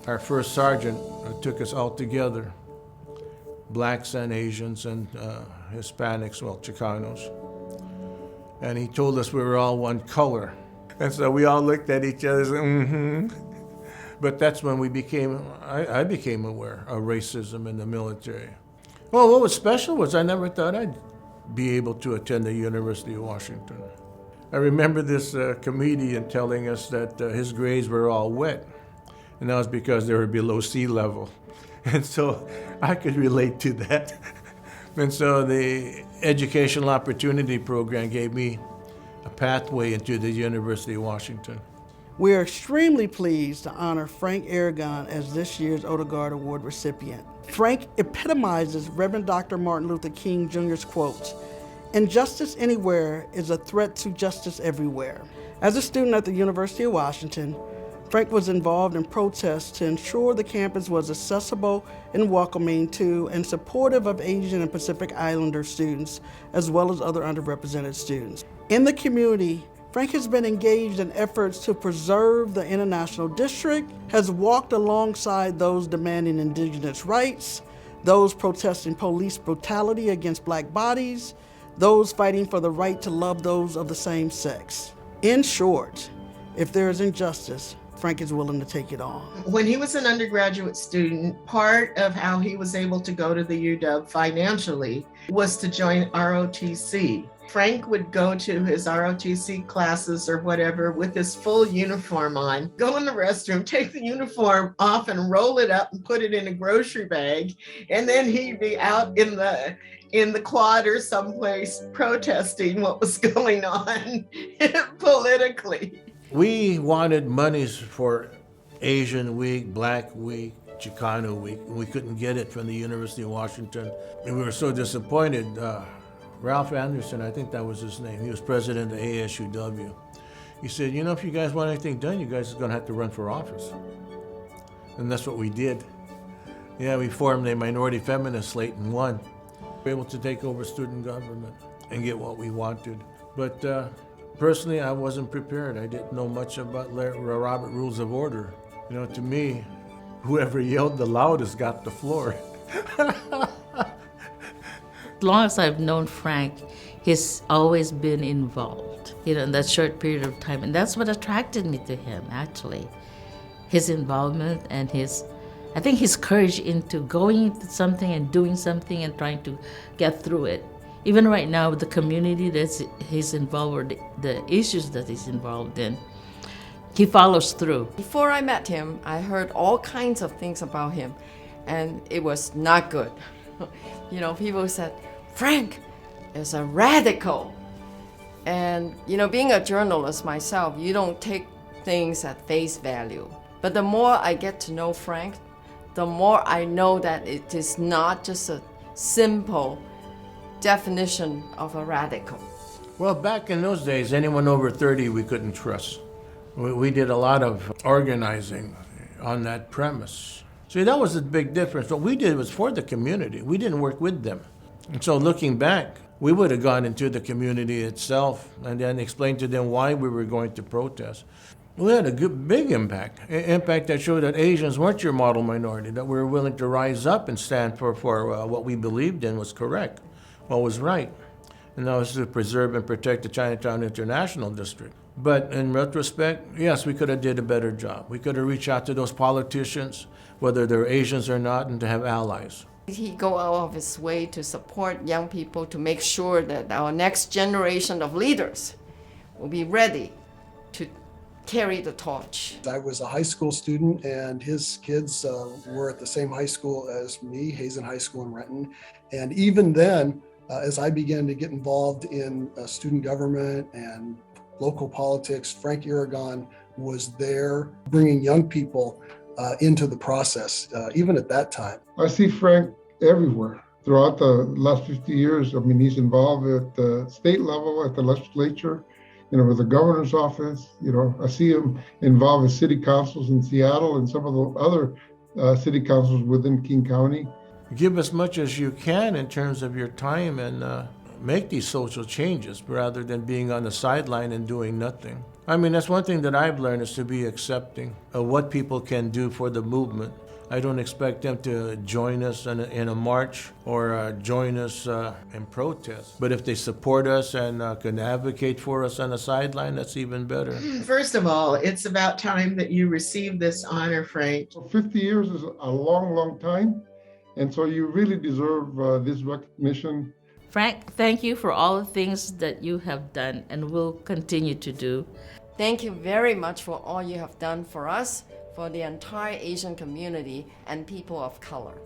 Our first sergeant took us all together, blacks and Asians and Hispanics, well, Chicanos. And he told us we were all one color. And so we all looked at each other and said, mm-hmm. But that's when I became aware of racism in the military. Well, what was special was I never thought I'd be able to attend the University of Washington. I remember this comedian telling us that his grades were all wet, and that was because they were below sea level. And so I could relate to that. And so the Educational Opportunity Program gave me a pathway into the University of Washington. We are extremely pleased to honor Frank Irigon as this year's Odegaard Award recipient. Frank epitomizes Reverend Dr. Martin Luther King Jr.'s quotes, "Injustice anywhere is a threat to justice everywhere." As a student at the University of Washington, Frank was involved in protests to ensure the campus was accessible and welcoming to and supportive of Asian and Pacific Islander students, as well as other underrepresented students. In the community, Frank has been engaged in efforts to preserve the International District, has walked alongside those demanding indigenous rights, those protesting police brutality against black bodies, those fighting for the right to love those of the same sex. In short, if there is injustice, Frank is willing to take it on. When he was an undergraduate student, part of how he was able to go to the UW financially was to join ROTC. Frank would go to his ROTC classes or whatever with his full uniform on, go in the restroom, take the uniform off and roll it up and put it in a grocery bag. And then he'd be out in the quad or someplace protesting what was going on politically. We wanted monies for Asian Week, Black Week, Chicano Week, and we couldn't get it from the University of Washington. And we were so disappointed. Ralph Anderson, I think that was his name, he was president of ASUW. He said, you know, if you guys want anything done, you guys are gonna have to run for office. And that's what we did. Yeah, we formed a minority feminist slate and won. We were able to take over student government and get what we wanted. But personally, I wasn't prepared. I didn't know much about Robert Rules of Order. You know, to me, whoever yelled the loudest got the floor. As long as I've known Frank, he's always been involved, in that short period of time. And that's what attracted me to him, actually. His involvement and I think his courage into going into something and doing something and trying to get through it. Even right now, with the community that he's involved with, the issues that he's involved in, he follows through. Before I met him, I heard all kinds of things about him, and it was not good. People said, Frank is a radical. And, being a journalist myself, you don't take things at face value. But the more I get to know Frank, the more I know that it is not just a simple definition of a radical. Well, back in those days, anyone over 30 we couldn't trust. We did a lot of organizing on that premise. See, that was the big difference. What we did was for the community. We didn't work with them. And so looking back, we would have gone into the community itself and then explained to them why we were going to protest. We had a big impact that showed that Asians weren't your model minority, that we were willing to rise up and stand for what we believed in was correct, what was right. And that was to preserve and protect the Chinatown International District. But in retrospect, yes, we could have did a better job. We could have reached out to those politicians, whether they're Asians or not, and to have allies. He go out of his way to support young people to make sure that our next generation of leaders will be ready to carry the torch. I was a high school student, and his kids were at the same high school as me, Hazen High School in Renton. And even then, as I began to get involved in student government and local politics, Frank Irigon was there bringing young people into the process, even at that time. I see Frank everywhere. Throughout the last 50 years, he's involved at the state level, at the legislature, with the governor's office. I see him involved in city councils in Seattle and some of the other city councils within King County. Give as much as you can in terms of your time and make these social changes rather than being on the sideline and doing nothing. I mean, that's one thing that I've learned, is to be accepting of what people can do for the movement. I don't expect them to join us in a march or join us in protest. But if they support us and can advocate for us on the sideline, that's even better. First of all, it's about time that you receive this honor, Frank. So 50 years is a long, long time. And so you really deserve this recognition. Frank, thank you for all the things that you have done and will continue to do. Thank you very much for all you have done for us, for the entire Asian community and people of color.